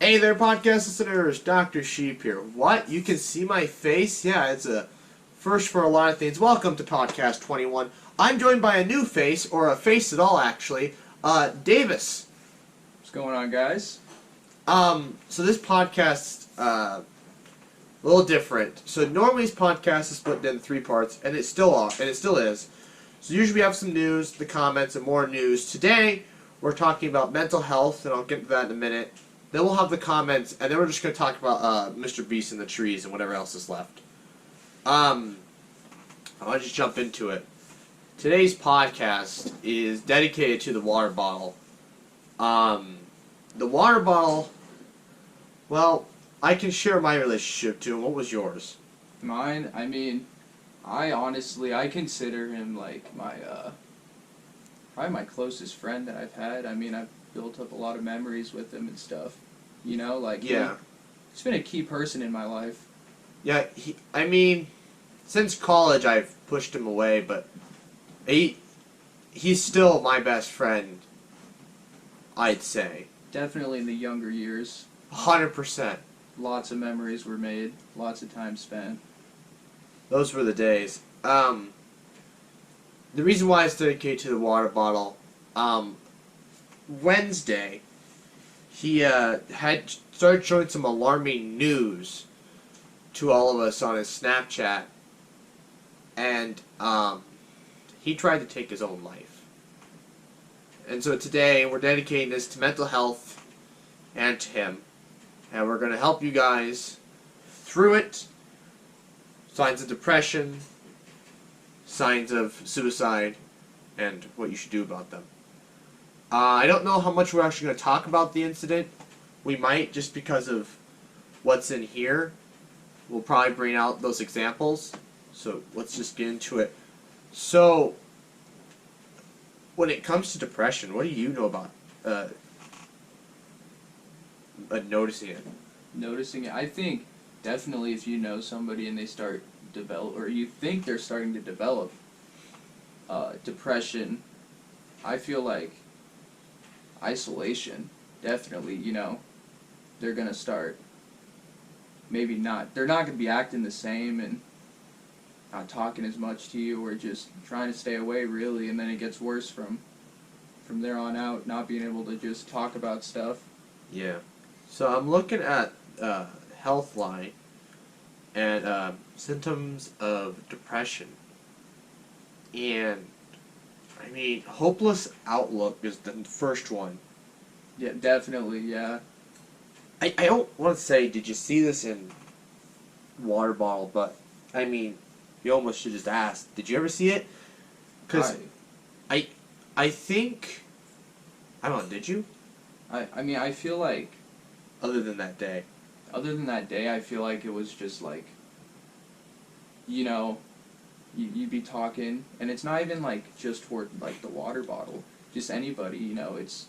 Hey there, podcast listeners. Dr. Sheep here. What? You can see my face? Yeah, it's a first for a lot of things. Welcome to Podcast 21. I'm joined by a new face, or a face at all, actually. Davis. What's going on, guys? So this podcast, a little different. So normally this podcast is split into 3 parts, and it still is. So usually we have some news, the comments, and more news. Today, we're talking about mental health, and I'll get to that in a minute. Then we'll have the comments, and then we're just going to talk about Mr. Beast and the trees and whatever else is left. I'll just jump into it. Today's podcast is dedicated to the water bottle. The water bottle, well, I can share my relationship to him. What was yours? Mine, I consider him like my, probably my closest friend that I've had. I've built up a lot of memories with him and stuff. Yeah. He's been a key person in my life. Yeah, since college I've pushed him away, but he's still my best friend, I'd say. Definitely in the younger years. 100%. Lots of memories were made, lots of time spent. Those were the days. The reason why it's dedicated to the water bottle, Wednesday, he had started showing some alarming news to all of us on his Snapchat, and he tried to take his own life. And so today we're dedicating this to mental health and to him, and we're going to help you guys through it. Signs of depression, signs of suicide, and what you should do about them. I don't know how much we're actually going to talk about the incident. We might, just because of what's in here. We'll probably bring out those examples. So let's just get into it. So, when it comes to depression, what do you know about noticing it? Noticing it, I think definitely if you know somebody and they start or you think they're starting to develop depression, I feel like isolation, definitely, they're going to start, they're not going to be acting the same and not talking as much to you or just trying to stay away, really, and then it gets worse from there on out, not being able to just talk about stuff. Yeah. So I'm looking at Healthline and symptoms of depression. And, hopeless outlook is the first one. Yeah, definitely, yeah. I don't want to say, did you see this in water bottle, but, you almost should just ask, did you ever see it? Because I think, I don't know, did you? I feel like... Other than that day, I feel like it was just like, you'd be talking, and it's not even like just for like the water bottle, just anybody, it's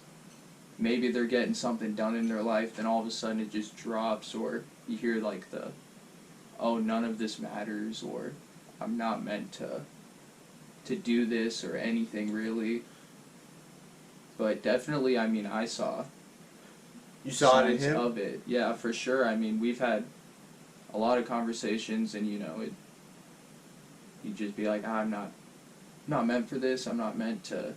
maybe they're getting something done in their life, then all of a sudden it just drops, or you hear like oh, none of this matters, or I'm not meant to do this or anything really. But definitely, I saw. You saw it in signs him? of it, yeah, for sure. We've had a lot of conversations, and he'd just be like, I'm not meant for this. I'm not meant to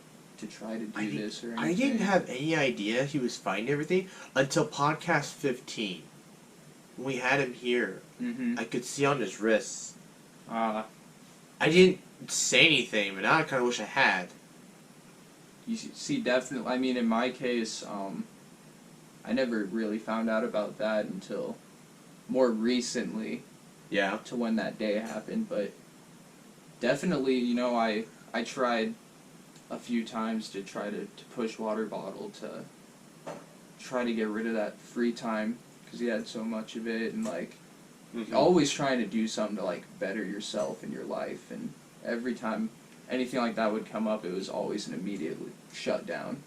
try to do this or anything. I didn't have any idea he was finding everything until podcast 15. When we had him here, I could see on his wrists. I didn't say anything, but now I kind of wish I had. You see, definitely. In my case, I never really found out about that until more recently. Yeah. To when that day happened, but definitely, I tried a few times to try to push water bottle to try to get rid of that free time because he had so much of it, and always trying to do something to better yourself in your life, and every time anything like that would come up, it was always an immediate shutdown.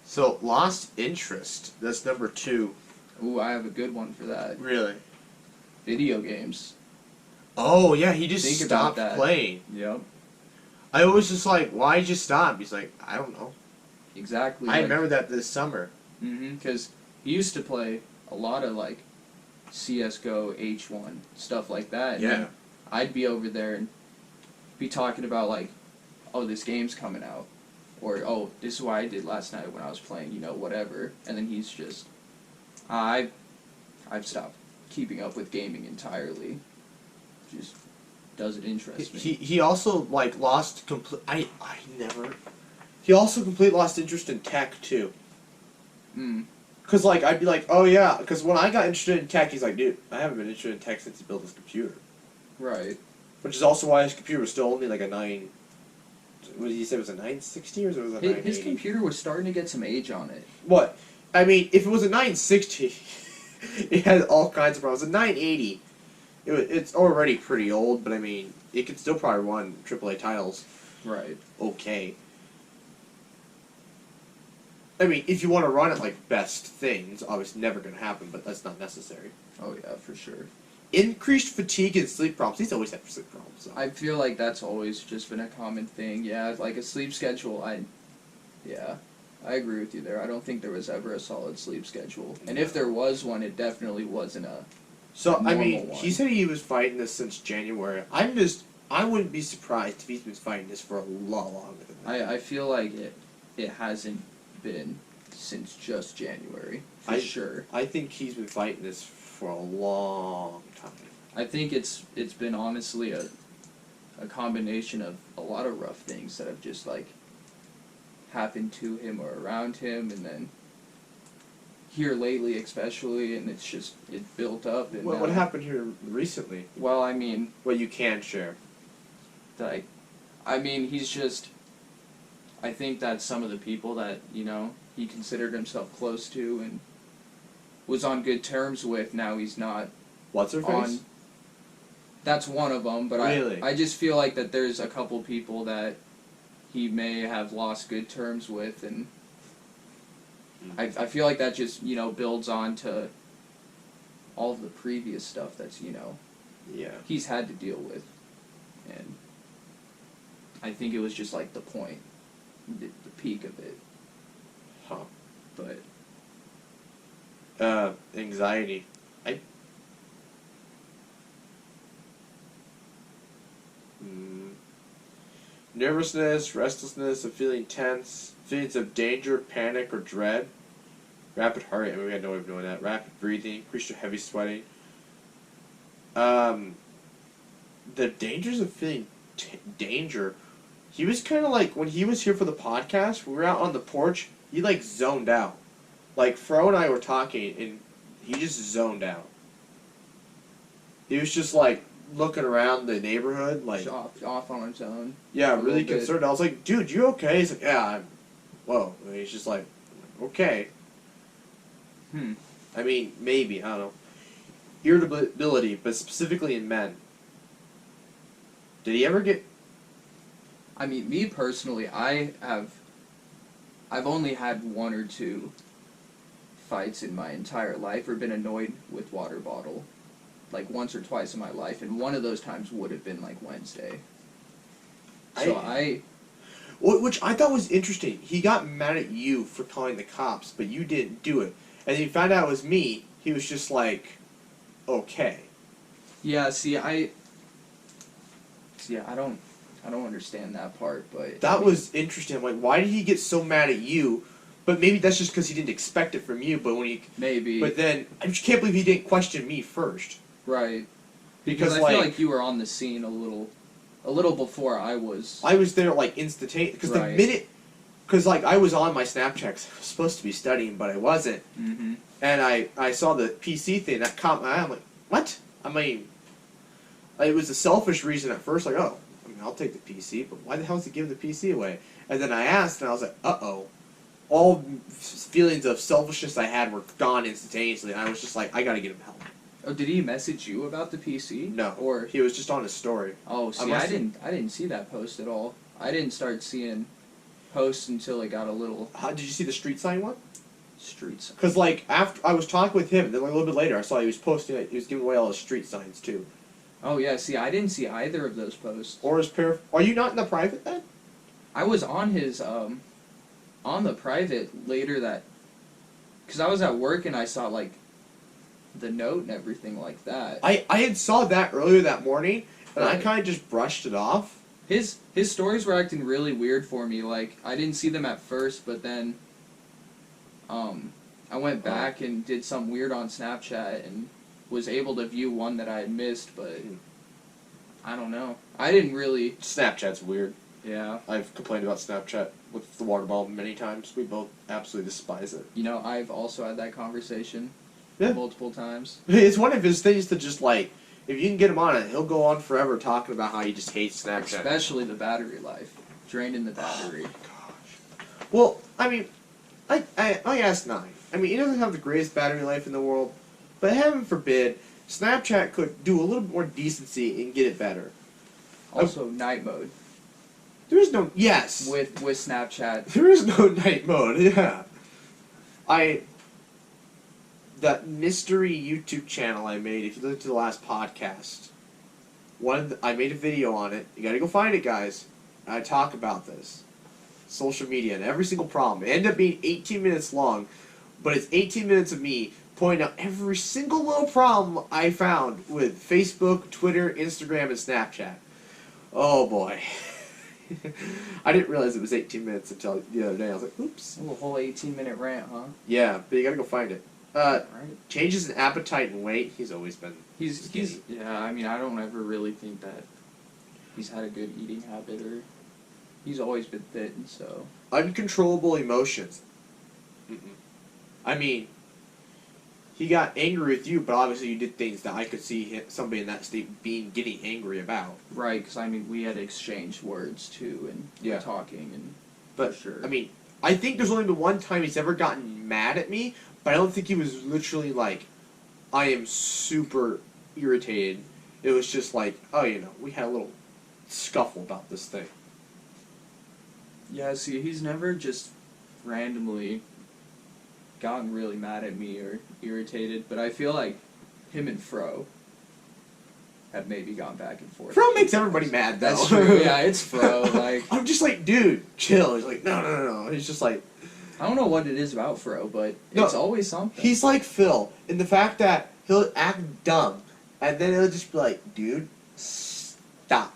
So, lost interest. That's number 2. Ooh, I have a good one for that. Really? Video games. Oh, yeah, he just Think stopped about that. playing. Yep. I was just like, why'd you stop? He's like, I don't know. Exactly. I remember that this summer. Because he used to play a lot of like CS:GO, H1 stuff like that. And Yeah. then I'd be over there and be talking about like, oh, this game's coming out, or oh, this is what I did last night when I was playing, you know, whatever. And then he's just, I've stopped keeping up with gaming entirely. Just doesn't interest me. He also like lost complete. I never. He also completely lost interest in tech too. Cause like I'd be like, oh yeah, because when I got interested in tech, he's like, dude, I haven't been interested in tech since he built his computer. Right. Which is also why his computer was still only like a 9. What did he say? Was it 960 or was it a 980? His computer was starting to get some age on it. What? I mean, if it was a 960, it had all kinds of problems. A 980, it's already pretty old, but I mean, it could still probably run AAA titles. Right. Okay. I mean, if you want to run it like best things, obviously never going to happen, but that's not necessary. Oh yeah, for sure. Increased fatigue and sleep problems. He's always had sleep problems. So. I feel like that's always just been a common thing. Yeah, like a sleep schedule. I agree with you there. I don't think there was ever a solid sleep schedule, and if there was one, it definitely wasn't a. So I mean, one. he said he was fighting this since January. I wouldn't be surprised if he's been fighting this for a lot longer than that. I feel like it hasn't been since just January for sure. I think he's been fighting this for a long time. I think it's been honestly a combination of a lot of rough things that have just like happened to him or around him, and then here lately especially, and it's just it built up. And what happened here recently? Well, I mean, what you can share. Like, I mean, he's just. I think that some of the people that he considered himself close to and was on good terms with, now he's not. What's her face? That's one of them, but really? I just feel like that there's a couple people that he may have lost good terms with, and I feel like that just builds on to all of the previous stuff that's yeah, he's had to deal with, and I think it was just like the point, the peak of it. Huh. But anxiety. Nervousness, restlessness, of feeling tense, feelings of danger, panic, or dread. Rapid heart rate. I mean, we had no way of knowing that. Rapid breathing, increased or heavy sweating. The dangers of feeling danger. He was kind of like, when he was here for the podcast, we were out on the porch, he like zoned out. Like, Fro and I were talking, and he just zoned out. He was just like looking around the neighborhood, like off on his own. Yeah, really concerned. I was like, dude, you okay? He's like, yeah, whoa. And he's just like, okay. I mean, maybe, I don't know. Irritability, but specifically in men. Did he ever get... I mean, me personally, I've only had one or two fights in my entire life, or been annoyed with TheWaterBottle, like once or twice in my life, and one of those times would have been like Wednesday. So which I thought was interesting. He got mad at you for calling the cops, but you didn't do it. And then he found out it was me, he was just like, okay. Yeah, I don't understand that part, but... That was interesting. I'm like, why did he get so mad at you? But maybe that's just because he didn't expect it from you, but when he... Maybe. But then, I just can't believe he didn't question me first. Right. Because I feel like you were on the scene a little before I was. I was there, like, instantaneous. Because the minute... Because, like, I was on my Snapchat. I was supposed to be studying, but I wasn't. Mm-hmm. And I saw the PC thing. That caught my eye. I'm like, what? I mean... it was a selfish reason at first. Like, oh, I mean, I'll take the PC, but why the hell is he giving the PC away? And then I asked, and I was like, uh-oh. All feelings of selfishness I had were gone instantaneously. And I was just like, I gotta get him help. Oh, did he message you about the PC? No. Or he was just on his story. Oh, see, I didn't see that post at all. I didn't start seeing posts until it got a little... Did you see the street sign one? Street sign. Because, like, after I was talking with him, then like, a little bit later, I saw he was posting it. He was giving away all his street signs, too. Oh, yeah, see, I didn't see either of those posts. Or his pair... Are you not in the private, then? I was on his, on the private later that... Because I was at work and I saw, like, the note and everything like that. I had saw that earlier that morning, and I Right. kind of just brushed it off. His stories were acting really weird for me. Like, I didn't see them at first, but then I went back and did some weird on Snapchat and was able to view one that I had missed, but I don't know. I didn't really. Snapchat's weird. Yeah. I've complained about Snapchat with the water bottle many times. We both absolutely despise it. You know, I've also had that conversation Yeah. multiple times. It's one of his things to just like, if you can get him on it, he'll go on forever talking about how he just hates Snapchat. Especially the battery life. Draining the battery. Oh my gosh. Well, I mean, I asked 9. I mean, he doesn't have the greatest battery life in the world, but heaven forbid, Snapchat could do a little bit more decency and get it better. Also, night mode. There is no yes. With Snapchat. There is no night mode. Yeah. That mystery YouTube channel I made. If you listen to the last podcast, I made a video on it. You gotta go find it, guys. I talk about this, social media and every single problem. It ended up being 18 minutes long, but it's 18 minutes of me pointing out every single little problem I found with Facebook, Twitter, Instagram, and Snapchat. Oh boy. I didn't realize it was 18 minutes until the other day. I was like, oops. A whole 18-minute rant, huh? Yeah, but you gotta go find it. Right. Changes in appetite and weight. He's always been. He's yeah. I mean, I don't ever really think that he's had a good eating habit, or he's always been fit, and so. Uncontrollable emotions. I mean, he got angry with you, but obviously you did things that I could see somebody in that state getting angry about. Right, because I mean, we had exchanged words too, and Yeah. talking, and But for sure. I mean, I think there's only been one time he's ever gotten mad at me, but I don't think he was literally like, I am super irritated. It was just like, oh, we had a little scuffle about this thing. Yeah, see, he's never just randomly gotten really mad at me or irritated, but I feel like him and Fro have maybe gone back and forth. Fro makes everybody mad, though. That's true. Yeah, it's Fro. Like, I'm just like, dude, chill. He's like, no. He's just like, I don't know what it is about Fro, but No, it's always something. he's like Phil in the fact that he'll act dumb, and then he'll just be like, dude, stop.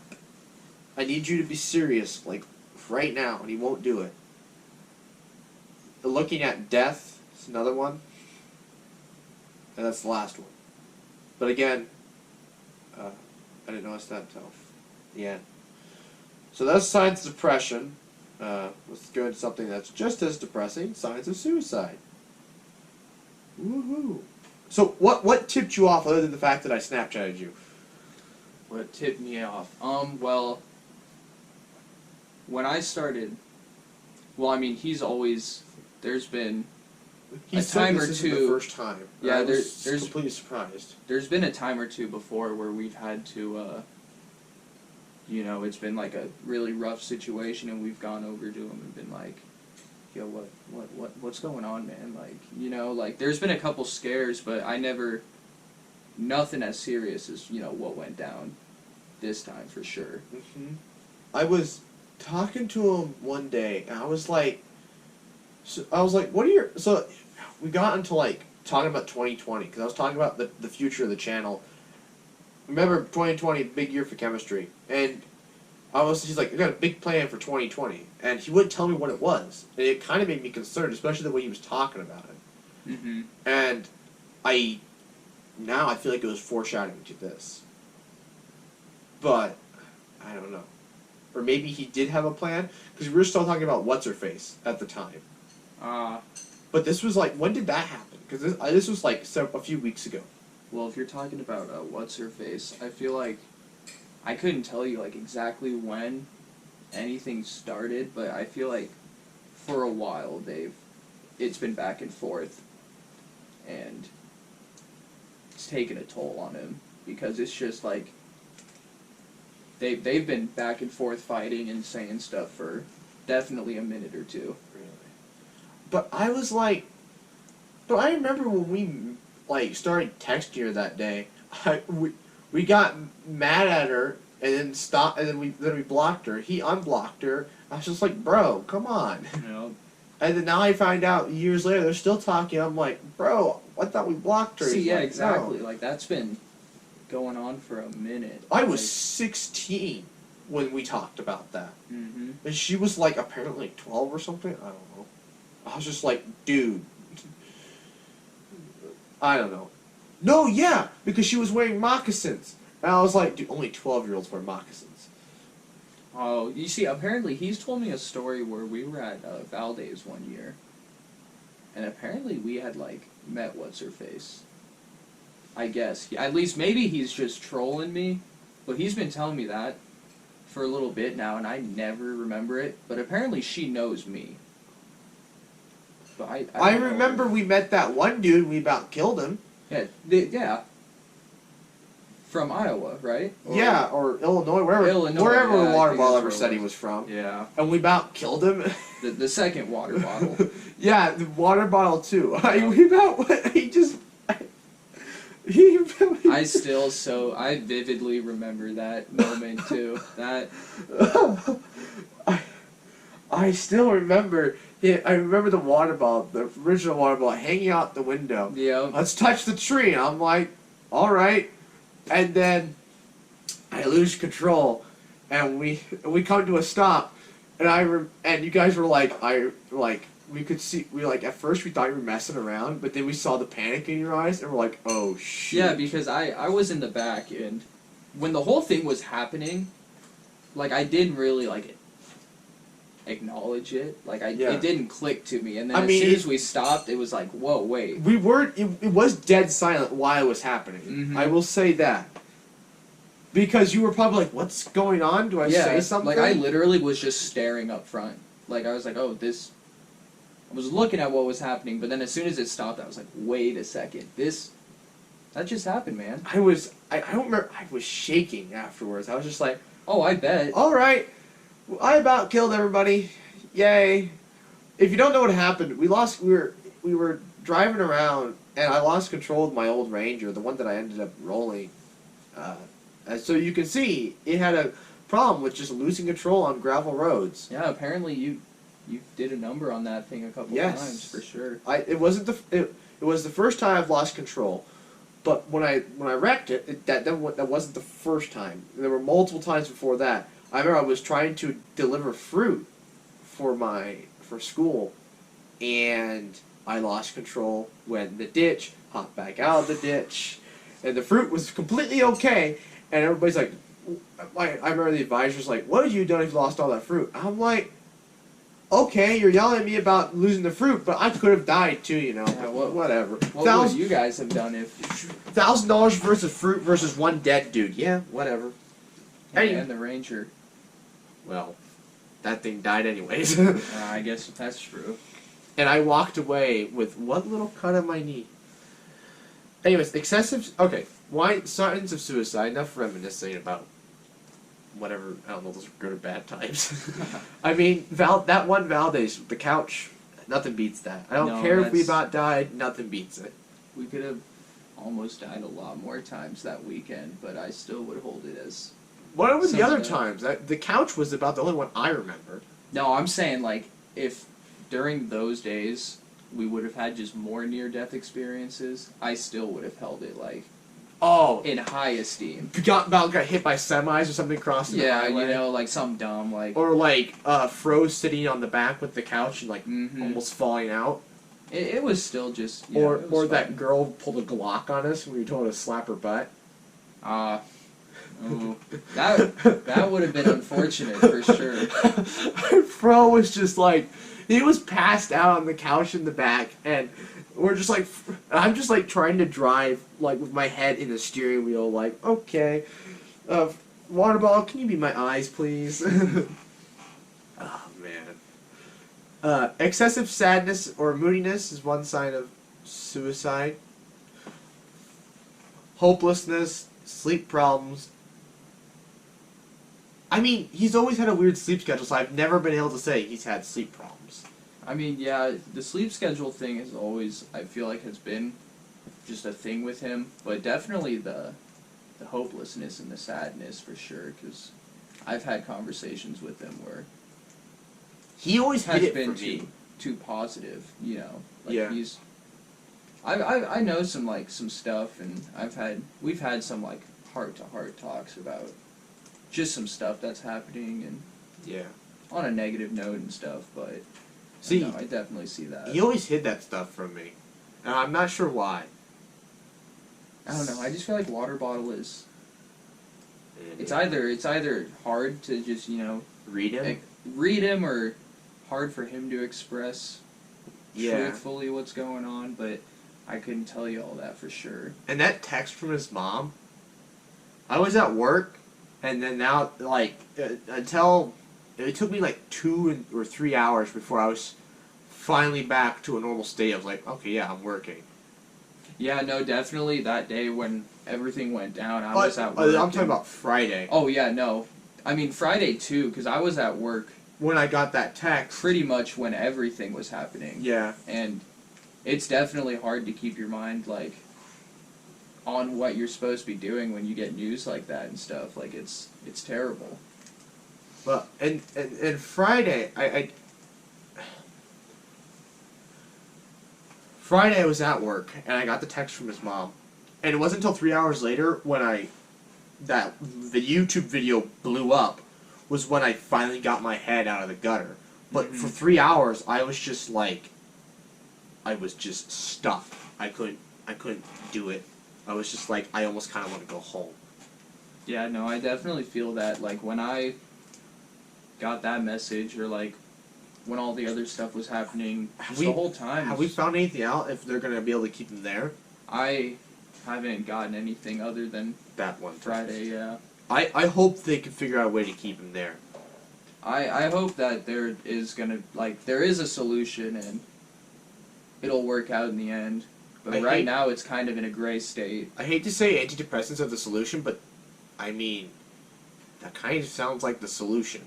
I need you to be serious, like, right now, and he won't do it. Looking at death is another one, and that's the last one. But again, I didn't notice that until the end. So that's signs of depression. Let's go into something that's just as depressing, signs of suicide. Woohoo. So what tipped you off other than the fact that I Snapchatted you? What tipped me off? Well, when I started, I mean, there's been He a said time this or isn't two. the first time. Yeah, I was there's completely surprised. There's been a time or two before where we've had to, it's been like a really rough situation, and we've gone over to him and been like, yo, what's going on, man? Like, there's been a couple scares, but nothing as serious as, what went down this time for sure. Mm-hmm. I was talking to him one day, and I was like, what are your, so we got into like talking about 2020, because I was talking about the future of the channel. Remember 2020, big year for chemistry, and he's like, I got a big plan for 2020, and he wouldn't tell me what it was, and it kind of made me concerned, especially the way he was talking about it. Mm-hmm. And now I feel like it was foreshadowing to this. But, I don't know. Or maybe he did have a plan, because we were still talking about what's-her-face at the time. But this was like, when did that happen? Because this was like a few weeks ago. Well, if you're talking about what's-her-face, I feel like I couldn't tell you like exactly when anything started, but I feel like for a while it's been back and forth, and it's taken a toll on him, because it's just like they've been back and forth fighting and saying stuff for definitely a minute or two. Really? But I was like, I remember when we like started texting her that day. We got mad at her and then stopped, and then we blocked her. He unblocked her. I was just like, bro, come on. And then now I find out years later they're still talking. I'm like, bro, I thought we blocked her. See, He's yeah, like, exactly. "No." Like that's been going on for a minute. I was 16 when we talked about that. Mm-hmm. And she was like apparently like 12 or something. I don't know. I was just like, dude. I don't know. No, yeah, because she was wearing moccasins. And I was like, dude, only 12-year-olds wear moccasins. Oh, you see, apparently he's told me a story where we were at Valdez one year, and apparently we had like met what's her face. I guess at least maybe he's just trolling me, but he's been telling me that for a little bit now, and I never remember it. But apparently she knows me. But I don't know. remember we met that one dude. We about killed him. Yeah, yeah. From Iowa, right? Yeah, or Illinois, wherever yeah, the water I think bottle that's ever where said it he was. was from. Yeah. And we about killed him. The second water bottle. Yeah, the water bottle too. Yeah. We about he just he. I vividly remember that moment too. That I still remember. Yeah, I remember the water bottle, the original water bottle, hanging out the window. yeah. Let's touch the tree. And I'm like, all right. And then I lose control, and we come to a stop, and you guys were like, we could see, at first we thought you were messing around, but then we saw the panic in your eyes, and we're like, oh shit. Yeah, because I was in the back, and when the whole thing was happening, like I didn't really like acknowledge it. Like it didn't click to me, and then soon as we stopped, it was like, whoa, wait. We weren't. It was dead silent while it was happening. Mm-hmm. I will say that. Because you were probably like, what's going on? Do I say something? Like I literally was just staring up front. Like I was like, oh, this. I was looking at what was happening, but then as soon as it stopped, I was like, wait a second, that just happened, man. I don't remember. I was shaking afterwards. I was just like, oh, I bet. all right, I about killed everybody. Yay! If you don't know what happened, we were driving around, and I lost control of my old Ranger, the one that I ended up rolling. And so you can see it had a problem with just losing control on gravel roads. Yeah, apparently you did a number on that thing a couple times for sure. It was the first time I've lost control, but when I wrecked it, that wasn't the first time. There were multiple times before that. I remember I was trying to deliver fruit for school, and I lost control, went in the ditch, hopped back out of the ditch, and the fruit was completely okay, and everybody's like, I remember the advisor's like, what had you done if you lost all that fruit? I'm like, okay, you're yelling at me about losing the fruit, but I could have died too, you know. Yeah, whatever. What would you guys have done if $1,000 versus fruit versus one dead dude? Yeah, whatever. and the Ranger? Well, that thing died anyways. I guess that's true. And I walked away with one little cut on my knee. Anyways, okay, why signs of suicide? Enough reminiscing about whatever. I don't know. Those are good or bad types. I mean, that one Valdez, the couch. Nothing beats that. I don't care if we about died. Nothing beats it. We could have almost died a lot more times that weekend, but I still would hold it as. What were the other times? The couch was about the only one I remember. No, I'm saying like if during those days we would have had just more near-death experiences, I still would have held it like in high esteem. Got hit by semis or something crossing the highway. you know, like something dumb like. Or like Froze sitting on the back with the couch and like almost falling out. It was still just. Or that girl pulled a Glock on us when we told her to slap her butt. Ooh, that would have been unfortunate for sure. Fro was just like, he was passed out on the couch in the back, and we're just like, I'm just like trying to drive like with my head in the steering wheel, like, okay, water bottle, can you be my eyes, please? Oh man. Excessive sadness or moodiness is one sign of suicide. Hopelessness, sleep problems. I mean, he's always had a weird sleep schedule, so I've never been able to say he's had sleep problems. I mean, yeah, the sleep schedule thing is always, I feel like, has been just a thing with him, but definitely the hopelessness and the sadness for sure, because I've had conversations with him where he always hid it been from me. too positive, you know. Like Yeah. I know some stuff, and we've had some like heart to heart talks about just some stuff that's happening and Yeah. on a negative note and stuff. But See, no, I definitely see that. he always hid that stuff from me, and I'm not sure why. I don't know. I just feel like WaterBottle is. It's either hard to just read him. read him, or hard for him to express Yeah. truthfully what's going on. But I couldn't tell you all that for sure. And that text from his mom. I was at work, and then now until it took me like 2 or 3 hours before I was finally back to a normal state. I was like, okay, yeah, I'm working. Yeah, no, definitely that day when everything went down, I was at work. I'm talking about Friday. Oh, yeah, no. I mean, Friday, too, because I was at work When I got that text. pretty much when everything was happening. Yeah. And it's definitely hard to keep your mind, like, on what you're supposed to be doing when you get news like that and stuff. Like, it's terrible. But, and Friday, Friday I was at work, and I got the text from his mom. And it wasn't until 3 hours later when the YouTube video blew up, was when I finally got my head out of the gutter. But for 3 hours, I was just like, I was just stuck. I couldn't do it. I was just like, I almost kind of want to go home. Yeah, no, I definitely feel that. Like, when I got that message, or like when all the other stuff was happening, the whole time. Have we found anything out if they're going to be able to keep him there? I haven't gotten anything other than That one. Friday, yeah. I hope they can figure out a way to keep him there. I hope that there is a solution and it'll work out in the end. But right now it's kind of in a gray state. I hate to say antidepressants are the solution, but I mean, that kind of sounds like the solution.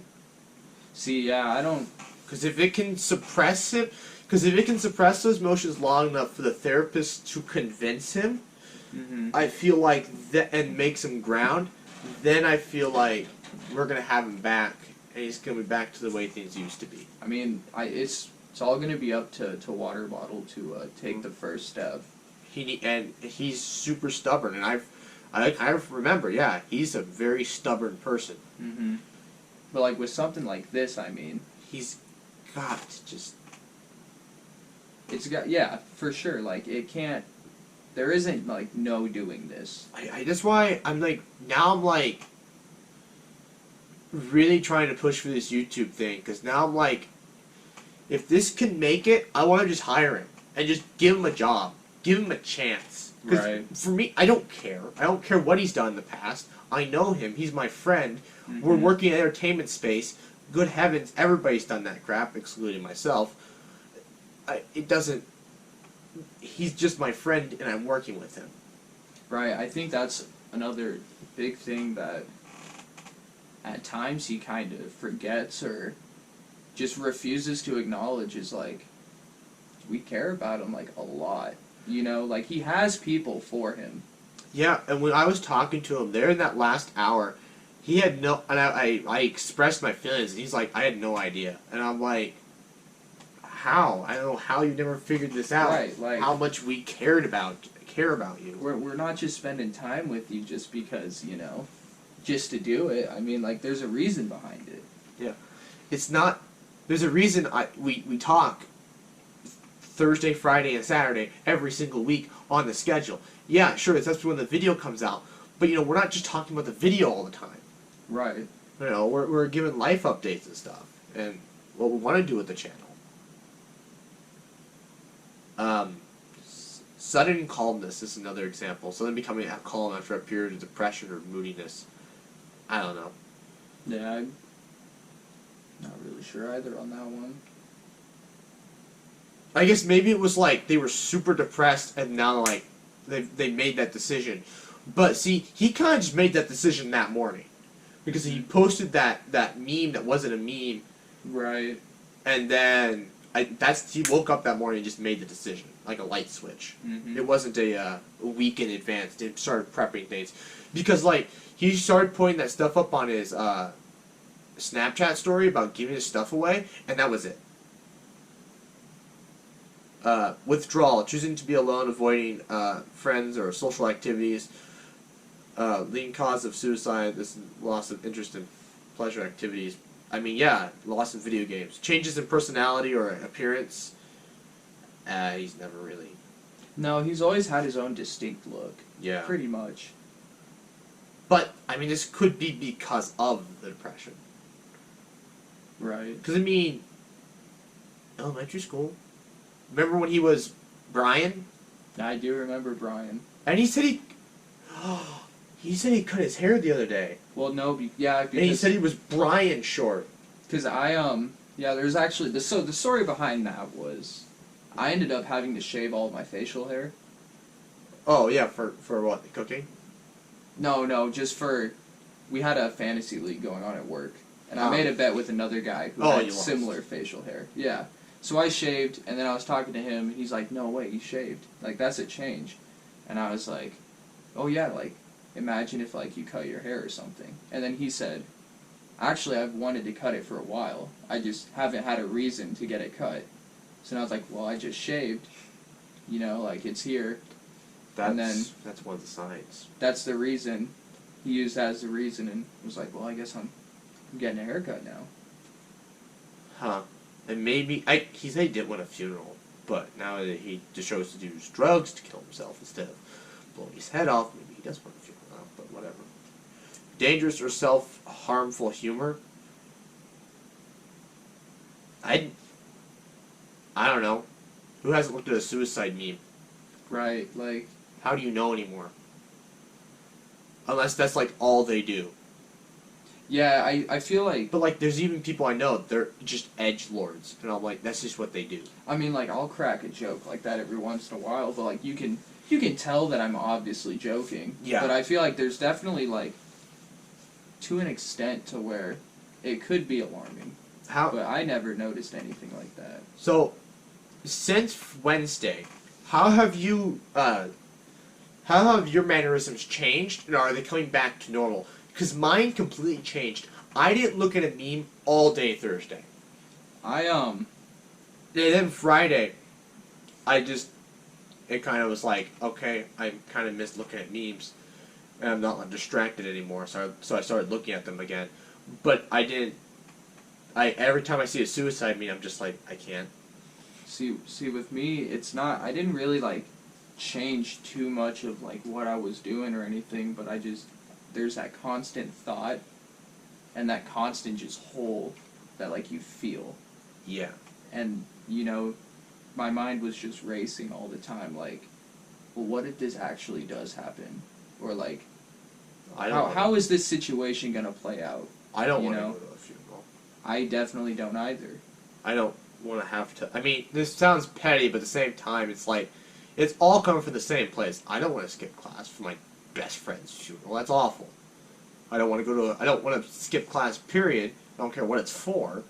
See, yeah, I don't. Because if it can suppress those emotions long enough for the therapist to convince him, I feel like and makes him ground, then I feel like we're gonna have him back, and he's gonna be back to the way things used to be. I mean, it's all gonna be up to WaterBottle to take the first step. He's super stubborn, and I remember, yeah, he's a very stubborn person. But like with something like this, I mean, he's got to just. It's got, yeah, for sure. Like, it can't. There isn't like no doing this. That's why I'm like, now I'm like really trying to push for this YouTube thing, because now I'm like, if this can make it, I want to just hire him and just give him a job, give him a chance. Right. For me, I don't care. I don't care what he's done in the past. I know him. He's my friend. We're working in entertainment space. Good heavens, everybody's done that crap, excluding myself. It doesn't. He's just my friend, and I'm working with him. Right. I think that's another big thing that at times he kind of forgets or just refuses to acknowledge is like, we care about him like a lot. You know, like he has people for him. Yeah, and when I was talking to him there in that last hour, he had no, and I expressed my feelings, and he's like, I had no idea. And I'm like, how? I don't know how you never figured this out. Right, like, how much we care about you. We're not just spending time with you just because, you know, just to do it. I mean, like, there's a reason behind it. Yeah. It's not, there's a reason we talk Thursday, Friday, and Saturday every single week on the schedule. Yeah, sure, that's when the video comes out. But, you know, we're not just talking about the video all the time. Right. You know, we're giving life updates and stuff. And what we want to do with the channel. Sudden calmness is another example. Suddenly becoming calm after a period of depression or moodiness. I don't know. Yeah, I'm not really sure either on that one. I guess maybe it was like they were super depressed and now like they made that decision. But see, he kind of just made that decision that morning. Because he posted that meme that wasn't a meme. Right. And then he woke up that morning and just made the decision. Like a light switch. It wasn't a week in advance. He started prepping things. Because like he started putting that stuff up on his Snapchat story about giving his stuff away, and that was it. Withdrawal, choosing to be alone, avoiding friends or social activities. Leading cause of suicide, this loss of interest in pleasure activities. I mean, yeah, loss in video games. Changes in personality or appearance. He's never really. No, he's always had his own distinct look. Yeah. Pretty much. But, I mean, this could be because of the depression. Right. Because, I mean, elementary school. Remember when he was Brian? I do remember Brian. And he said he said he cut his hair the other day. Well, no, yeah, And he said he was Brian short. because yeah, there's actually the story behind that was, I ended up having to shave all of my facial hair. Oh, yeah, for what? Cooking? No, just for, we had a fantasy league going on at work, and I Oh. made a bet with another guy who Oh, had you lost. similar facial hair. Yeah. So I shaved, and then I was talking to him, and he's like, no, wait, you shaved. Like, that's a change. And I was like, oh yeah, like, imagine if, like, you cut your hair or something. And then he said, actually, I've wanted to cut it for a while. I just haven't had a reason to get it cut. So then I was like, well, I just shaved. You know, like, it's here. That's one of the signs. That's the reason. He used that as the reason, and was like, well, I guess I'm getting a haircut now. Huh. And maybe he said he didn't want a funeral, but now that he just chose to use drugs to kill himself instead of blowing his head off, maybe he does want a funeral, but whatever. Dangerous or self-harmful humor? I don't know. Who hasn't looked at a suicide meme? Right, like, How do you know anymore? Unless that's like all they do. yeah, I feel like, But like, there's even people I know, they're just edgelords, and I'm like, that's just what they do. I mean, like, I'll crack a joke like that every once in a while, but, like, you can tell that I'm obviously joking. Yeah. But I feel like there's definitely, like, to an extent to where it could be alarming. But I never noticed anything like that. So, since Wednesday, how have your mannerisms changed, and are they coming back to normal? Because mine completely changed. I didn't look at a meme all day Thursday. And then Friday, it kind of was like, okay, I kind of miss looking at memes, and I'm not distracted anymore, so I started looking at them again. But every time I see a suicide meme, I'm just like, I can't. See, with me, it's not, I didn't really, like, change too much of, like, what I was doing or anything, but there's that constant thought, and that constant just hole that, like, you feel. Yeah. And, you know, my mind was just racing all the time, like, well, what if this actually does happen? Or, like, how is this situation gonna play out? I don't you want to know? go to a funeral. I definitely don't either. I don't want to have to. I mean, this sounds petty, but at the same time, it's like, it's all coming from the same place. I don't want to skip class for my best friend's funeral. That's awful. I don't want to I don't want to skip class, period. I don't care what it's for.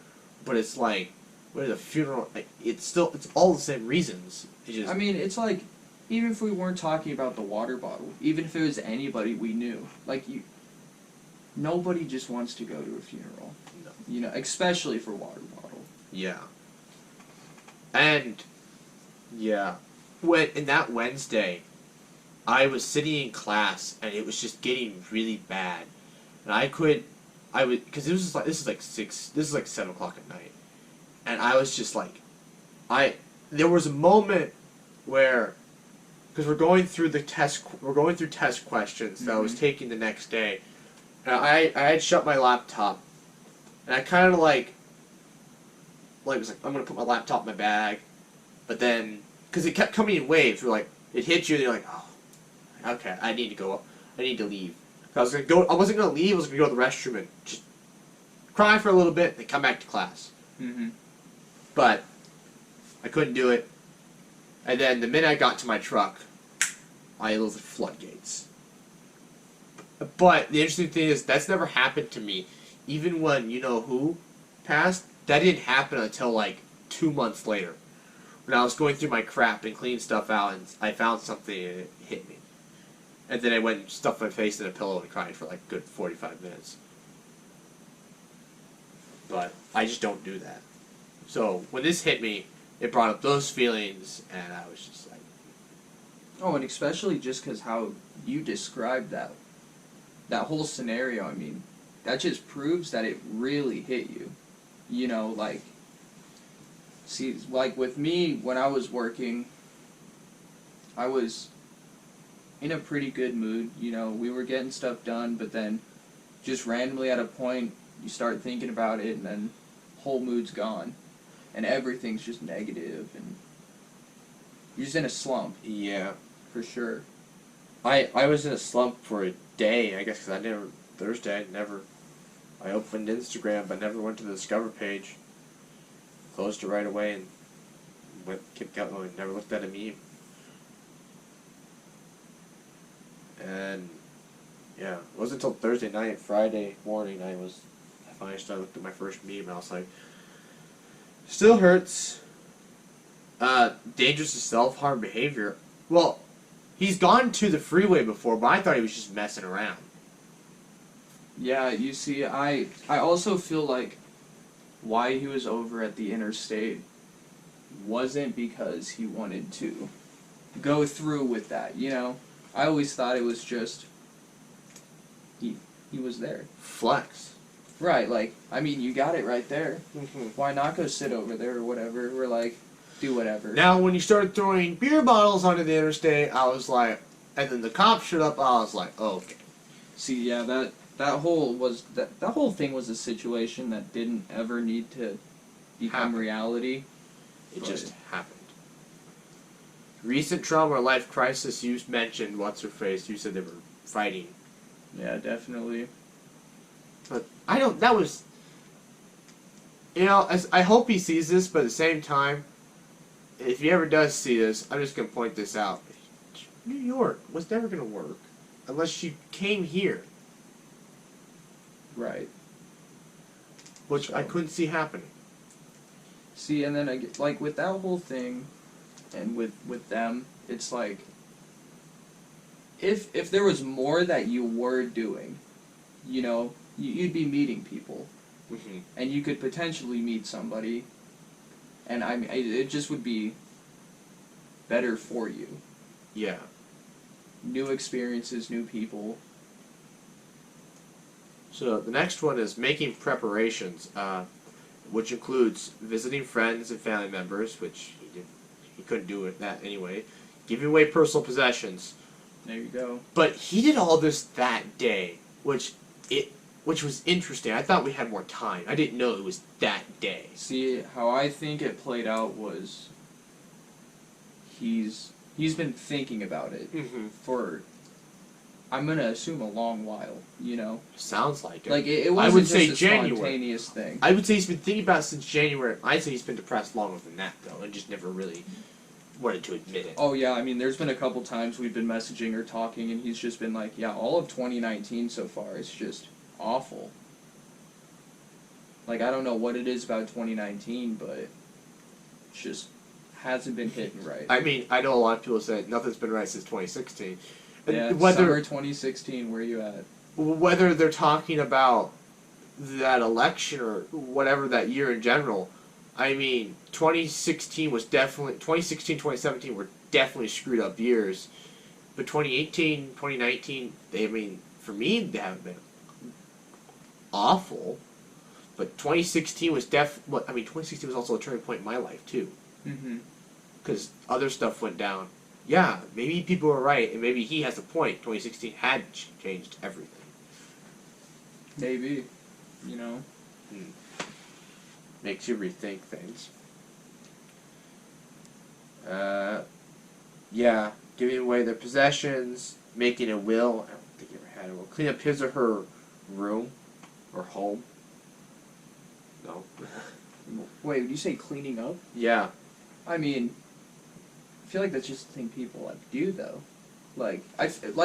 But it's like, what is a funeral? It's all the same reasons. I mean, it's like, even if we weren't talking about the water bottle, even if it was anybody we knew, like, nobody just wants to go to a funeral. No. You know, especially for water bottle. Yeah. And, yeah. In that Wednesday, I was sitting in class, and it was just getting really bad. And because this is like 7 o'clock at night. And I was just like, there was a moment where, because we're going through test questions that I was taking the next day, and I had shut my laptop, and I kind of like was like, I'm gonna put my laptop in my bag, but then, because it kept coming in waves, where like, it hit you, and you're like, oh, okay, I need to leave. I wasn't gonna leave, I was gonna go to the restroom and just cry for a little bit, and come back to class. Mm-hmm. But I couldn't do it. And then the minute I got to my truck, I was the floodgates. But the interesting thing is, that's never happened to me. Even when you-know-who passed, that didn't happen until like 2 months later. When I was going through my crap and cleaning stuff out, and I found something and it hit me. And then I went and stuffed my face in a pillow and cried for like a good 45 minutes. But I just don't do that. So when this hit me, it brought up those feelings, and I was just like, Oh, and especially just because how you described that whole scenario. I mean, that just proves that it really hit you. You know, like, see, like with me when I was working, I was in a pretty good mood. You know, we were getting stuff done, but then just randomly at a point you start thinking about it, and then whole mood's gone, and everything's just negative, and you're just in a slump yeah. for sure. I was in a slump for a day, I guess, because Thursday, I opened Instagram, but never went to the Discover page. Closed it right away and kept going. Never looked at a meme. And, yeah, it wasn't until Thursday night, Friday morning, I finally started looking at my first meme, and I was like, still hurts. Dangerous to self-harm behavior. Well, he's gone to the freeway before, but I thought he was just messing around. Yeah, you see, I also feel like why he was over at the interstate wasn't because he wanted to go through with that, you know? I always thought it was just he was there. Flex. Right, like, I mean, you got it right there. Mm-hmm. Why not go sit over there or whatever? Or, like, do whatever. Now, when you started throwing beer bottles onto the interstate, I was like, and then the cops showed up, I was like, oh, okay. See, yeah, that whole thing was a situation that didn't ever need to become Happen. reality. It just happened. Recent trauma or life crisis, you mentioned what's-her-face, you said they were fighting. Yeah, definitely. But that was, I hope he sees this, but at the same time, if he ever does see this, I'm just going to point this out. New York was never going to work unless she came here, Right. which So- I couldn't see happening. See, and then, like, with that whole thing, and with them, it's like, if there was more that you were doing, you know, you'd be meeting people, Mm-hmm. and you could potentially meet somebody, and I mean, it just would be better for you. Yeah. New experiences, new people. So the next one is making preparations, which includes visiting friends and family members, which he couldn't do that anyway. Giving away personal possessions. There you go. But he did all this that day, which was interesting. I thought we had more time. I didn't know it was that day. See, how I think it played out was he's been thinking about it Mm-hmm. for, I'm gonna assume, a long while, you know? Sounds like it. Like, it wasn't I would just say a January. spontaneous thing. I would say he's been thinking about it since January. I'd say he's been depressed longer than that, though, and just never really wanted to admit it. Oh, yeah, I mean, there's been a couple times we've been messaging or talking, and he's just been like, yeah, all of 2019 so far is just awful. Like, I don't know what it is about 2019, but it just hasn't been hitting right. I mean, I know a lot of people say nothing's been right since 2016. And Yeah, whether summer 2016, where you at? whether they're talking about that election or whatever that year in general, I mean, 2016, 2017 were definitely screwed up years. But 2018, 2019, for me, they haven't been awful. But 2016 was 2016 was also a turning point in my life, too. Mm-hmm. Because other stuff went down. Yeah, maybe people were right, and maybe he has a point. 2016 had changed everything. Maybe, you know? Makes you rethink things. Yeah, giving away their possessions, making a will. I don't think he ever had a will. Clean up his or her room or home. No. Wait, would you say cleaning up? Yeah. I mean, I feel like that's just a thing people like do, though. Like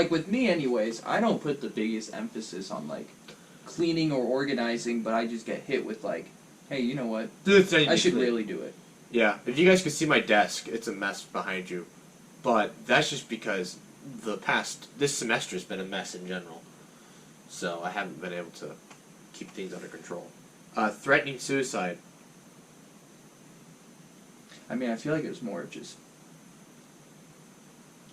with me, anyways, I don't put the biggest emphasis on, like, cleaning or organizing, but I just get hit with, like, hey, you know what? I should really do it. Yeah, if you guys could see my desk, it's a mess behind you. But that's just because this semester has been a mess in general. So I haven't been able to keep things under control. Threatening suicide. I mean, I feel like it was more of just.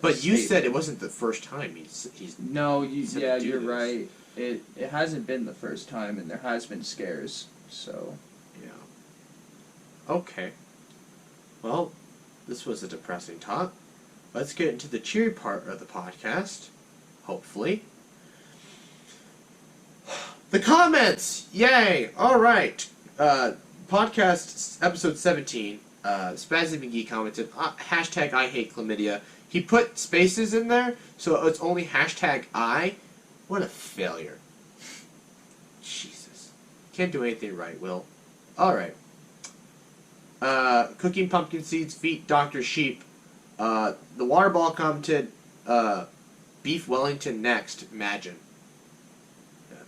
But you statement. said it wasn't the first time he's No, said yeah, to do you're this. right. It hasn't been the first time, and there has been scares. So. Yeah. Okay. Well, this was a depressing talk. Let's get into the cheery part of the podcast. Hopefully. The comments! Yay! Alright. Podcast episode 17. Spazzy McGee commented, hashtag I hate chlamydia. He put spaces in there, so it's only hashtag I. What a failure. Jesus. Can't do anything right, Will. Alright. Cooking pumpkin seeds, feet, Dr. Sheep. The water ball commented, beef Wellington next. Imagine.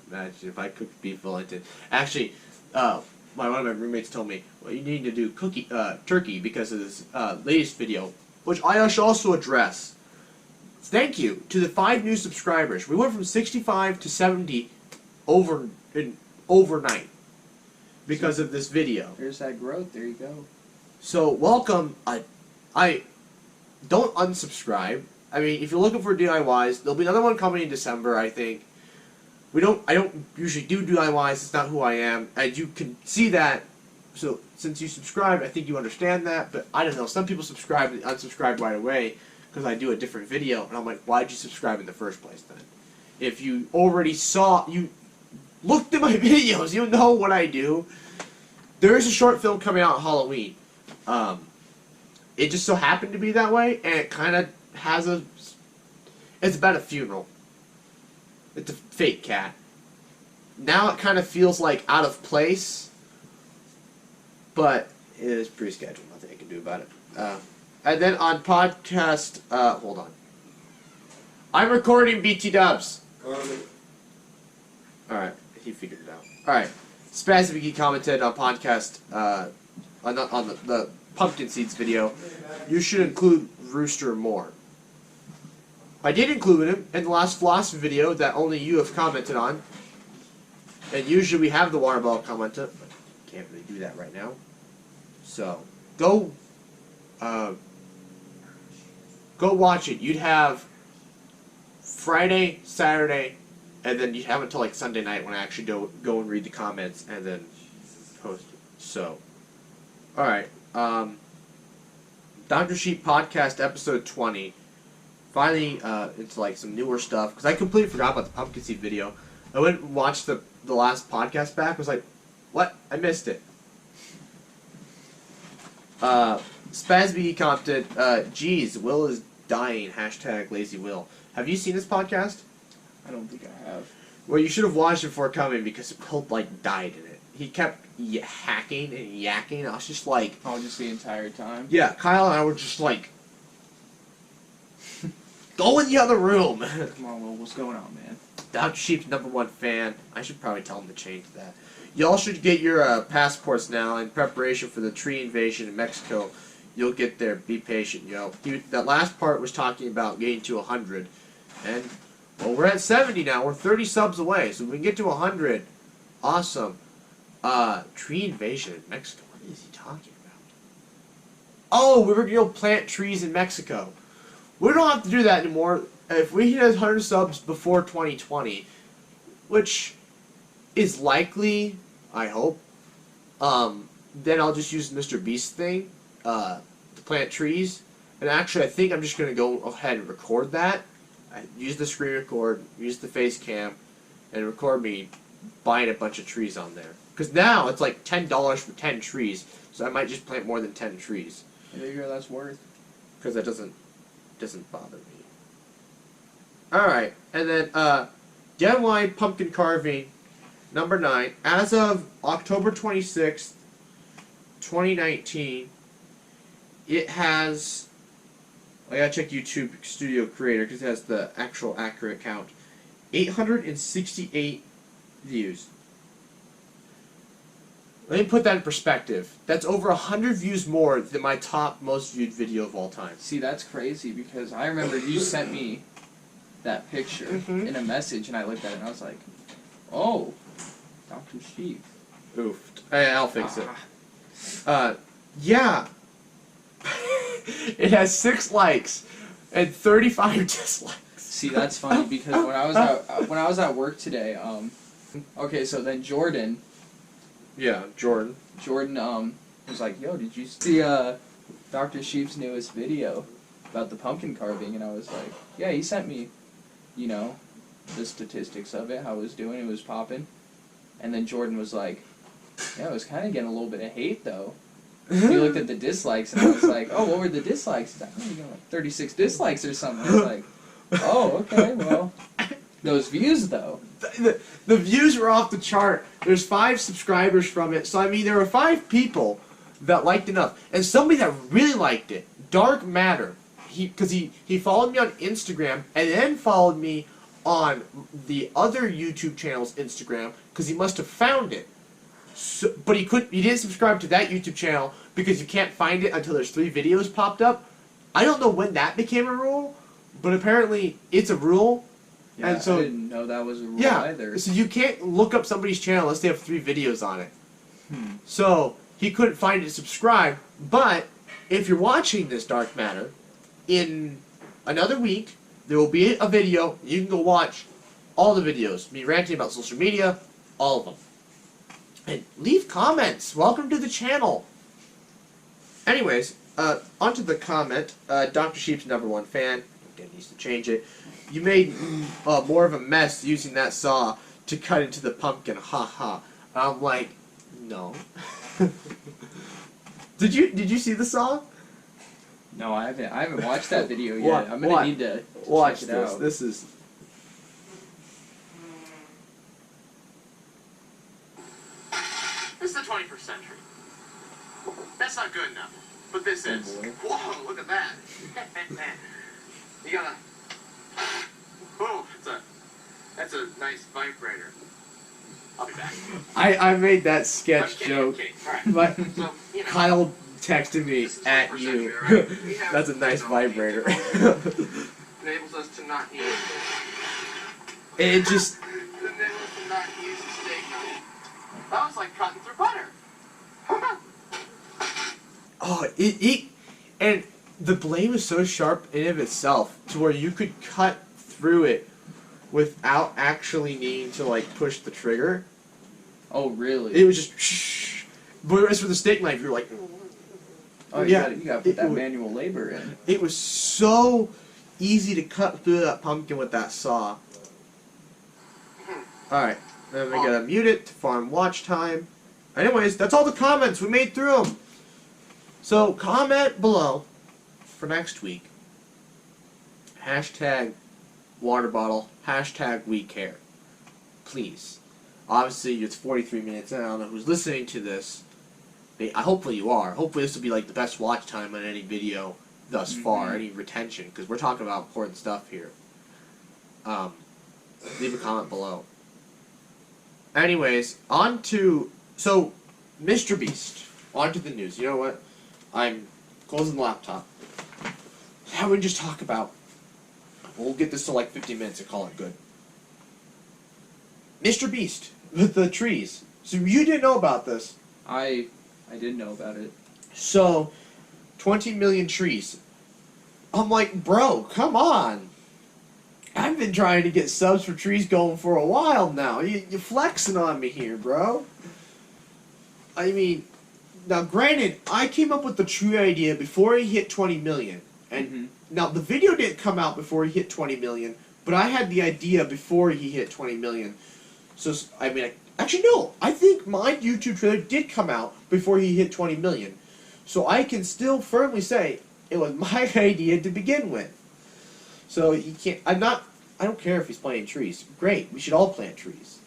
Imagine if I cooked beef Wellington. Actually, one of my roommates told me, well, you need to do turkey because of this latest video, which I should also address. Thank you to the 5 new subscribers. We went from 65 to 70 overnight because of this video. There's that growth. There you go. So welcome. I don't unsubscribe. I mean, if you're looking for DIYs, there'll be another one coming in December, I think. I don't usually do DIYs. It's not who I am. And you can see that. So since you subscribed, I think you understand that. But I don't know. Some people subscribe and unsubscribe right away because I do a different video. And I'm like, why'd you subscribe in the first place then? If you already you looked at my videos, you know what I do. There is a short film coming out on Halloween. It just so happened to be that way. And it kind of has it's about a funeral. It's a fake cat. Now it kind of feels like out of place, but it is pre-scheduled. Nothing I can do about it. And then on podcast, hold on. I'm recording BT Dubs. Alright, he figured it out. Alright, Spazzy commented on podcast, on the pumpkin seeds video, you should include Rooster more. I did include him in the last philosophy video that only you have commented on. And usually we have the water bottle commented, but can't really do that right now. So, go watch it. You'd have Friday, Saturday, and then you'd have until like Sunday night when I actually go and read the comments and then post it. So, alright. Dr. Sheep Podcast episode 20. Finally, into like some newer stuff because I completely forgot about the pumpkin seed video. I went and watched the last podcast back. Was like, what? I missed it. Spazby commented, geez, Will is dying. Hashtag lazy Will. Have you seen this podcast? I don't think I have. Well, you should have watched it before coming because Will like died in it. He kept hacking and yakking. I was just like, oh, just the entire time. Yeah, Kyle and I were just like. Go in the other room! Come on, Will, what's going on, man? Dr. Sheep's #1 fan. I should probably tell him to change that. Y'all should get your passports now in preparation for the tree invasion in Mexico. You'll get there. Be patient, yo. That last part was talking about getting to 100. And, well, we're at 70 now. We're 30 subs away. So we can get to 100. Awesome. Tree invasion in Mexico. What is he talking about? Oh, we were going to go plant trees in Mexico. We don't have to do that anymore. If we hit 100 subs before 2020, which is likely, I hope, then I'll just use Mr. Beast thing to plant trees. And actually, I think I'm just going to go ahead and record that. Use the screen record, use the face cam, and record me buying a bunch of trees on there. Because now it's like $10 for 10 trees, so I might just plant more than 10 trees. I figure that's worth. Because that doesn't bother me. Alright, and then DIY pumpkin carving number 9. As of October 26th, 2019, it has, I gotta check YouTube Studio Creator because it has the actual accurate count, 868 views. Let me put that in perspective. That's over 100 views more than my top most viewed video of all time. See, that's crazy because I remember you sent me that picture in a message and I looked at it and I was like, oh, Dr. Sheep. Oof. I'll fix it. Yeah. It has 6 likes and 35 dislikes. See, that's funny because when I was at work today, okay, so then Jordan Yeah, Jordan. was like, "Yo, did you see Dr. Sheep's newest video about the pumpkin carving?" And I was like, "Yeah, he sent me, you know, the statistics of it, how it was doing, it was popping." And then Jordan was like, "Yeah, it was kind of getting a little bit of hate though." He looked at the dislikes and I was like, "Oh, what were the dislikes?" He's like, "Oh, you got like 36 dislikes or something." I was like, "Oh, okay, well, those views though." The views were off the chart. There's 5 subscribers from it. So, I mean, there were 5 people that liked enough. And somebody that really liked it, Dark Matter, because he followed me on Instagram and then followed me on the other YouTube channel's Instagram because he must have found it. So, but he didn't subscribe to that YouTube channel because you can't find it until there's 3 videos popped up. I don't know when that became a rule, but apparently it's a rule. Yeah, and so, I didn't know that was a rule yeah, either. so you can't look up somebody's channel unless they have 3 videos on it. So he couldn't find it to subscribe. But if you're watching this, Dark Matter, in another week there will be a video. You can go watch all the videos. Me ranting about social media, all of them. And leave comments. Welcome to the channel. Anyways, onto the comment. Dr. Sheep's #1 fan. Again, needs to change it. You made more of a mess using that saw to cut into the pumpkin. Ha ha. I'm like, no. Did you see the saw? No, I haven't watched that video yet. What? I'm gonna need to Watch check it this. out. This is. This is the 21st century. That's not good enough. But this Oh, is. boy. Whoa, look at that. You gotta. Oh, that's a nice vibrator. I'll be back. I made that I'm sketch kidding, joke. I'm kidding. All right. But So, you know, Kyle texted me this is at 21st you. century, right? We have, That's a nice you know, vibrator. enables us to not use. It just. Enables us to not use the steak knife. That was like cutting through butter. Oh, and the blade was so sharp in of itself to where you could cut through it without actually needing to like push the trigger. Oh, really? It was just shh. But as for the steak knife, you're like, Oh, yeah, you gotta put that it- manual labor in. it was so easy to cut through that pumpkin with that saw. Alright, then we gotta mute it to farm watch time. Anyways, that's all the comments. We made through them. So, comment below for next week. Hashtag water bottle. Hashtag we care. Please. Obviously, it's 43 minutes in. I don't know who's listening to this. Hopefully you are. Hopefully this will be like the best watch time on any video thus far. Any retention. Because we're talking about important stuff here. Leave a comment below. Anyways, on to... So, Mr. Beast. On to the news. You know what? I'm closing the laptop. How about we just talk about... We'll get this to like 50 minutes and call it good. Mr. Beast. With the trees. So you didn't know about this. I didn't know about it. So, 20 million trees. I'm like, bro, come on. I've been trying to get subs for trees going for a while now. You're flexing on me here, bro. I mean, now granted, I came up with the tree idea before he hit 20 million. And now the video didn't come out before he hit 20 million, but I had the idea before he hit 20 million. So, I mean, actually no, I think my YouTube trailer did come out before he hit 20 million. So I can still firmly say it was my idea to begin with. So he can't, I don't care if he's planting trees. Great, we should all plant trees.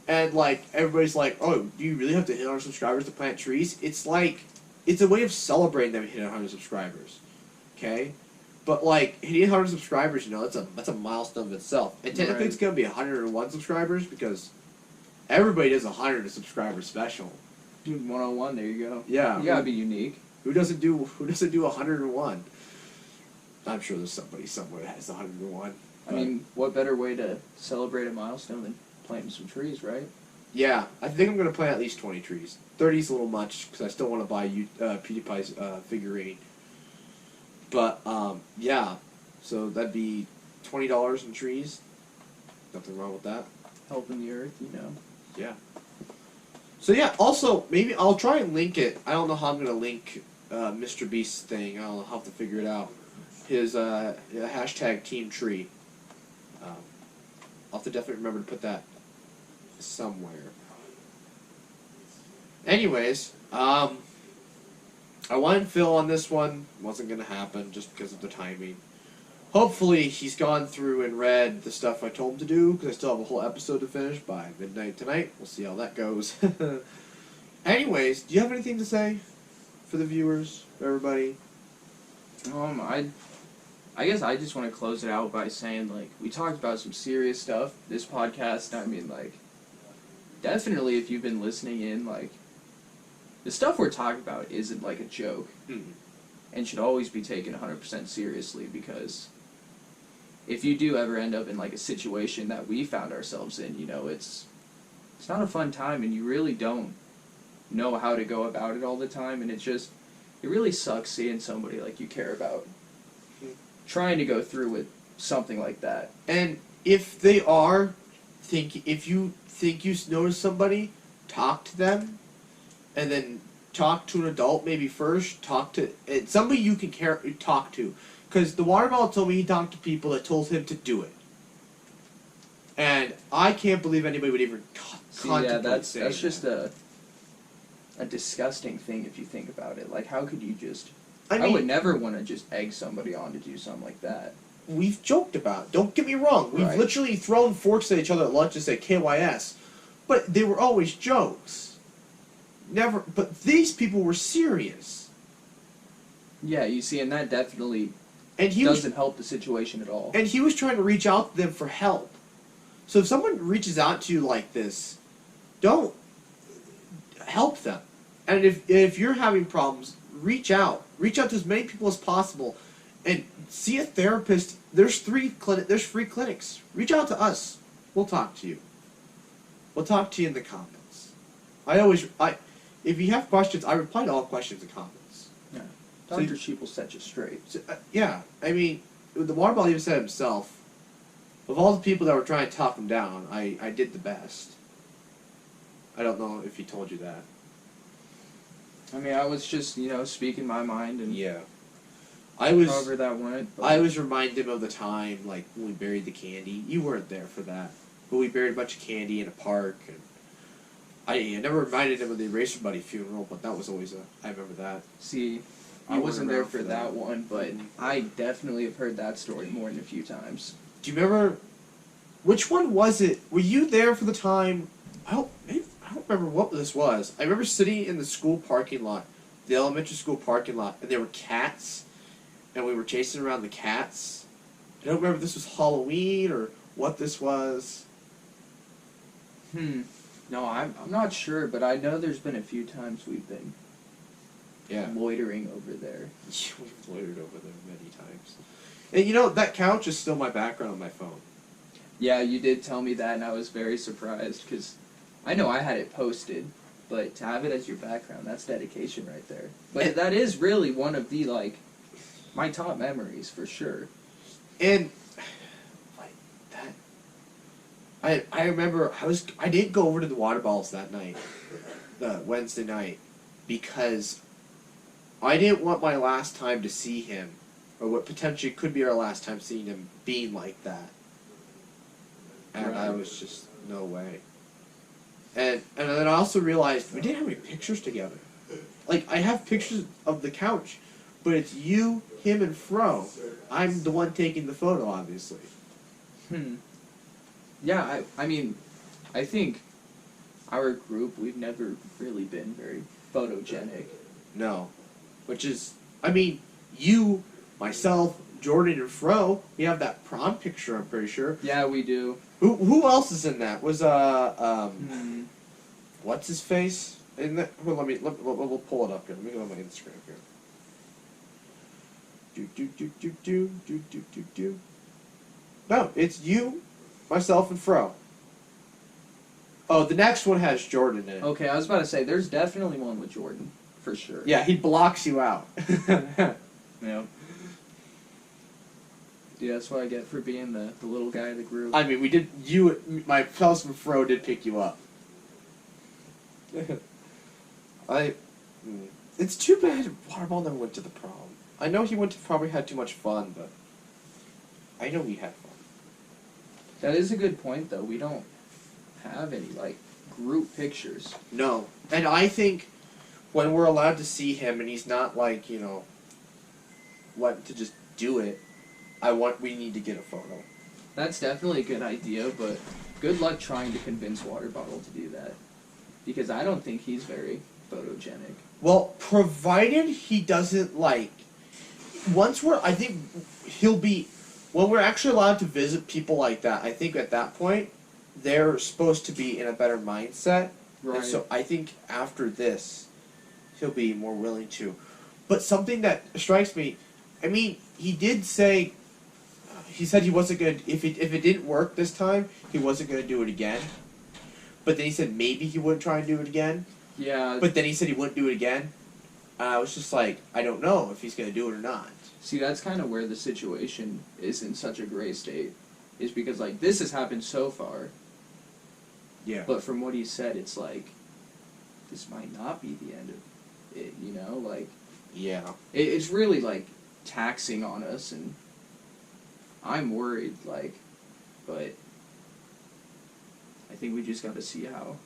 And like, everybody's like, oh, do you really have to hit 100 subscribers to plant trees? It's like, it's a way of celebrating them hitting 100 subscribers. Okay? But like, hitting 100 subscribers, you know, that's a milestone of itself. And technically it's going to be 101 subscribers because everybody does a 100 subscriber special. Dude, 101, there you go. Yeah. You gotta be unique. Who doesn't do 101? I'm sure there's somebody somewhere that has 101. I mean, what better way to celebrate a milestone than planting some trees, right? Yeah, I think I'm going to plant at least 20 trees. 30's a little much because I still want to buy PewDiePie's figurine. But yeah, so that'd be $20 in trees. Nothing wrong with that. Helping the earth, you know. Yeah. So yeah, also maybe I'll try and link it. I don't know how I'm gonna link Mr. Beast's thing. I'll have to figure it out. His hashtag Team Tree. I'll have to definitely remember to put that somewhere. Anyways, I wanted Phil on this one. Wasn't gonna happen just because of the timing. Hopefully he's gone through and read the stuff I told him to do, because I still have a whole episode to finish by midnight tonight. We'll see how that goes. Anyways, do you have anything to say for the viewers, for everybody? I guess I just want to close it out by saying, like, we talked about some serious stuff this podcast. I mean, like, definitely if you've been listening in, like, the stuff we're talking about isn't like a joke, and should always be taken 100% seriously, because if you do ever end up in like a situation that we found ourselves in, you know, it's not a fun time, and you really don't know how to go about it all the time, and it really sucks seeing somebody like you care about trying to go through with something like that. And if you think you notice somebody, talk to them, and then talk to an adult maybe first. Talk to somebody you can talk to, because TheWaterBottle told me he talked to people that told him to do it, and I can't believe anybody would even contemplate that's saying just that. a disgusting thing if you think about it. Like, how could you just? I I mean, would never want to just egg somebody on to do something like that. we've joked about it. Don't get me wrong. We've Right. literally thrown forks at each other at lunch and said KYS, but they were always jokes. Never. But these people were serious. Yeah, you see, and that definitely And he doesn't help the situation at all. And he was trying to reach out to them for help. So if someone reaches out to you like this, don't help them. And if you're having problems, reach out. Reach out to as many people as possible, and see a therapist. There's free clinics. Reach out to us. We'll talk to you. We'll talk to you in the comments. If you have questions, I reply to all questions and comments. Yeah. So Dr. Sheep will set you straight. So, yeah, I mean, TheWaterBottle even said himself, of all the people that were trying to talk him down, I did the best. I don't know if he told you that. I mean, I was just, speaking my mind, and Yeah. however that went. But I was reminded of the time, like, when we buried the candy. You weren't there for that. But we buried a bunch of candy in a park, and I never reminded him of the Eraser Buddy funeral, but that was always I remember that. See, I You wasn't weren't there around for for that that. one, but Mhm. I definitely have heard that story more than a few times. Do you remember, which one was it? Were you there for the time, I don't remember what this was. I remember sitting in the school parking lot, the elementary school parking lot, and there were cats, and we were chasing around the cats. I don't remember if this was Halloween or what this was. No, I'm not sure, but I know there's been a few times we've been loitering over there. We've loitered over there many times. And that couch is still my background on my phone. Yeah, you did tell me that, and I was very surprised, because I know I had it posted, but to have it as your background, that's dedication right there. But that is really one of the, my top memories, for sure. And like that, I remember I didn't go over to the water bottles that night, Wednesday night, because I didn't want my last time to see him, or what potentially could be our last time seeing him, being like that. And I was just, no way. And then I also realized we didn't have any pictures together. Like, I have pictures of the couch, but it's you, him, and Fro. I'm the one taking the photo, obviously. Yeah, I mean, I think our group, we've never really been very photogenic. No. Which is, I mean, you, myself, Jordan, and Fro, we have that prom picture, I'm pretty sure. Yeah, we do. Who else is in that? Was, what's his face? In that, well, we'll pull it up here. Let me go on my Instagram here. No, it's you, myself, and Fro. Oh, the next one has Jordan in it. Okay, I was about to say, there's definitely one with Jordan, for sure. Yeah, he blocks you out. Yeah. Yeah, that's what I get for being the little guy of the group. I mean, my fellows from Fro did pick you up. It's too bad Waterball never went to the prom. I know he probably had too much fun, but I know he had fun. That is a good point, though. We don't have any, like, group pictures. No. And I think when we're allowed to see him and he's not, like, wanting to just do it, we need to get a photo. That's definitely a good idea, but good luck trying to convince WaterBottle to do that. Because I don't think he's very photogenic. Well, provided he doesn't, like... I think he'll be... When we're actually allowed to visit people like that, I think at that point, they're supposed to be in a better mindset. Right. And so I think after this, he'll be more willing to. But something that strikes me, I mean, he did say... He said he wasn't going to... If it didn't work this time, he wasn't going to do it again. But then he said maybe he wouldn't try and do it again. Yeah. But then he said he wouldn't do it again. I was just like, I don't know if he's going to do it or not. See, that's kind of where the situation is in such a gray state. Is because, like, this has happened so far. Yeah. But from what he said, it's like, this might not be the end of it, you know? Like, Yeah. it's really, like, taxing on us, and I'm worried, like, but I think we just got to see how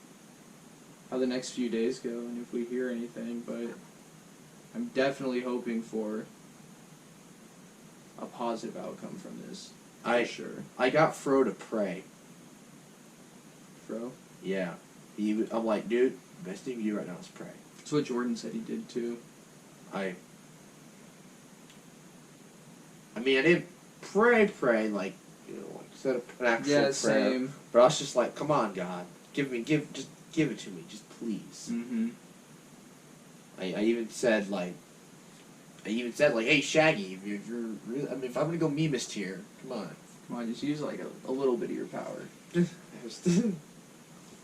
the next few days go and if we hear anything, but I'm definitely hoping for a positive outcome from this. For sure. I got Fro to pray. Fro? Yeah. I'm like, dude, the best thing you do right now is pray. That's what Jordan said he did too. I mean, I didn't pray, like, like said an actual prayer. Same. But I was just like, come on, God, just give it to me, just please. Mm-hmm. I even said like, hey Shaggy, if you're really, I mean, if I'm gonna go memist here, come on, just use like a little bit of your power.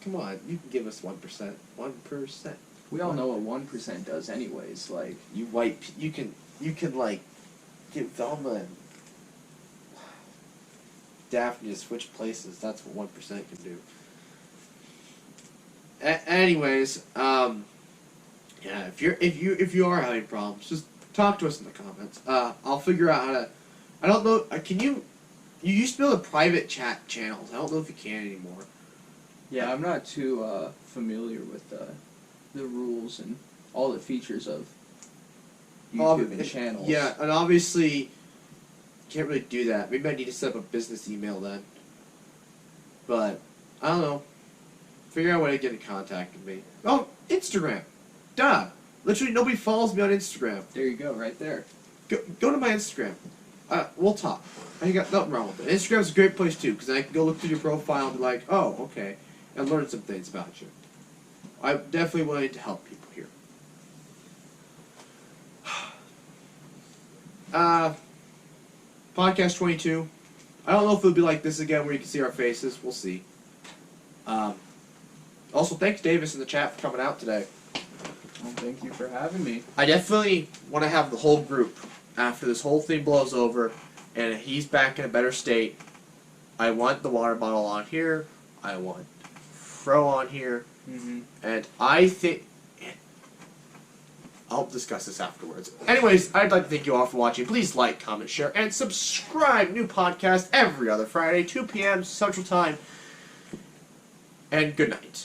Come on, you can give us 1%. 1%. We all know what 1% does, anyways. Like You can like get Velma and Daphne to switch places. That's what 1% can do. Anyways, yeah, if you are having problems, just talk to us in the comments. I'll figure out how to. I don't know. Can you? You used to be able to private chat channels. I don't know if you can anymore. Yeah, I'm not too familiar with the rules and all the features of YouTube and channels. Yeah, and obviously, can't really do that. Maybe I need to set up a business email then. But I don't know. Figure out a way to get in contact with me. Oh, Instagram. Duh. Literally nobody follows me on Instagram. There you go, right there. Go to my Instagram. We'll talk. I ain't got nothing wrong with it. Instagram's a great place too, because I can go look through your profile and be like, oh, okay, and learn some things about you. I'm definitely willing to help people here. Podcast 22. I don't know if it'll be like this again where you can see our faces. We'll see. Also, thanks Davis in the chat for coming out today. Well, thank you for having me. I definitely want to have the whole group after this whole thing blows over and he's back in a better state. I want the water bottle on here. I want Fro on here. Mm-hmm. And I think... I'll discuss this afterwards. Anyways, I'd like to thank you all for watching. Please like, comment, share, and subscribe. New podcast every other Friday, 2 p.m. Central Time. And good night.